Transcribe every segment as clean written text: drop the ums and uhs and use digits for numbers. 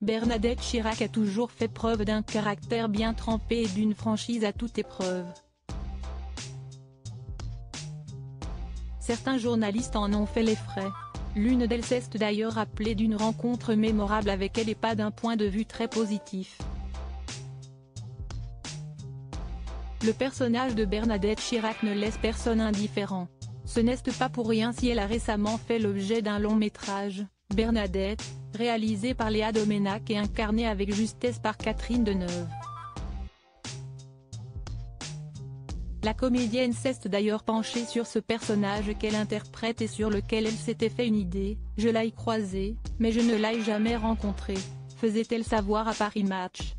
Bernadette Chirac a toujours fait preuve d'un caractère bien trempé et d'une franchise à toute épreuve. Certains journalistes en ont fait les frais. L'une d'elles s'est d'ailleurs rappelée d'une rencontre mémorable avec elle et pas d'un point de vue très positif. Le personnage de Bernadette Chirac ne laisse personne indifférent. Ce n'est pas pour rien si elle a récemment fait l'objet d'un long métrage, Bernadette, réalisé par Léa Doménac et incarné avec justesse par Catherine Deneuve. La comédienne s'est d'ailleurs penchée sur ce personnage qu'elle interprète et sur lequel elle s'était fait une idée. « Je l'ai croisé, mais je ne l'ai jamais rencontré », faisait-elle savoir à Paris Match.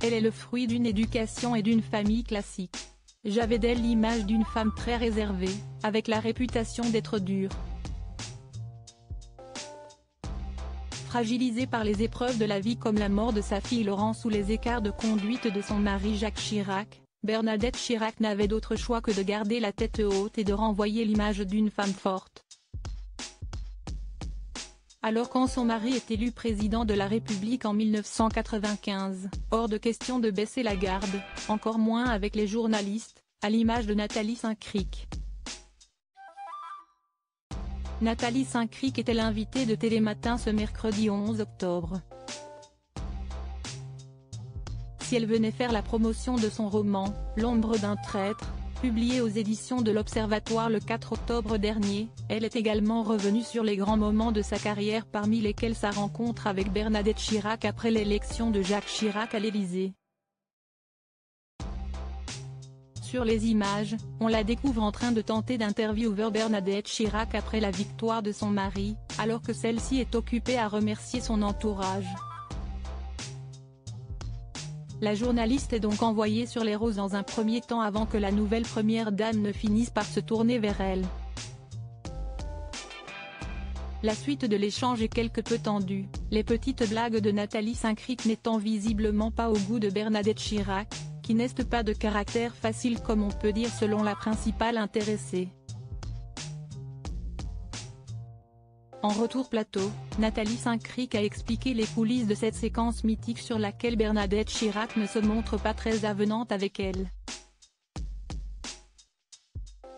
Elle est le fruit d'une éducation et d'une famille classique. J'avais d'elle l'image d'une femme très réservée, avec la réputation d'être dure. Fragilisée par les épreuves de la vie comme la mort de sa fille Laurence ou les écarts de conduite de son mari Jacques Chirac, Bernadette Chirac n'avait d'autre choix que de garder la tête haute et de renvoyer l'image d'une femme forte. Alors quand son mari est élu président de la République en 1995, hors de question de baisser la garde, encore moins avec les journalistes, à l'image de Nathalie Saint-Cricq. Nathalie Saint-Cricq était l'invitée de Télématin ce mercredi 11 octobre. Si elle venait faire la promotion de son roman, L'ombre d'un traître, publié aux éditions de l'Observatoire le 4 octobre dernier, elle est également revenue sur les grands moments de sa carrière parmi lesquels sa rencontre avec Bernadette Chirac après l'élection de Jacques Chirac à l'Élysée. Sur les images, on la découvre en train de tenter d'interviewer Bernadette Chirac après la victoire de son mari, alors que celle-ci est occupée à remercier son entourage. La journaliste est donc envoyée sur les roses dans un premier temps avant que la nouvelle première dame ne finisse par se tourner vers elle. La suite de l'échange est quelque peu tendue, les petites blagues de Nathalie Saint-Cricq n'étant visiblement pas au goût de Bernadette Chirac, qui n'est pas de caractère facile comme on peut dire selon la principale intéressée. En retour plateau, Nathalie Saint-Cricq a expliqué les coulisses de cette séquence mythique sur laquelle Bernadette Chirac ne se montre pas très avenante avec elle.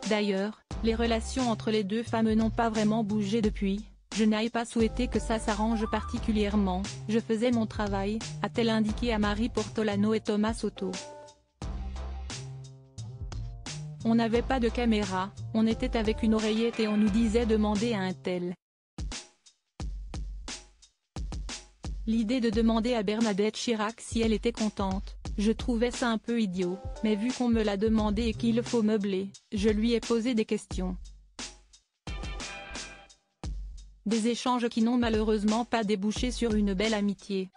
D'ailleurs, les relations entre les deux femmes n'ont pas vraiment bougé depuis. « Je n'ai pas souhaité que ça s'arrange particulièrement, je faisais mon travail », a-t-elle indiqué à Marie Portolano et Thomas Soto. On n'avait pas de caméra, on était avec une oreillette et on nous disait demander à un tel. L'idée de demander à Bernadette Chirac si elle était contente, je trouvais ça un peu idiot, mais vu qu'on me l'a demandé et qu'il faut meubler, je lui ai posé des questions. Des échanges qui n'ont malheureusement pas débouché sur une belle amitié.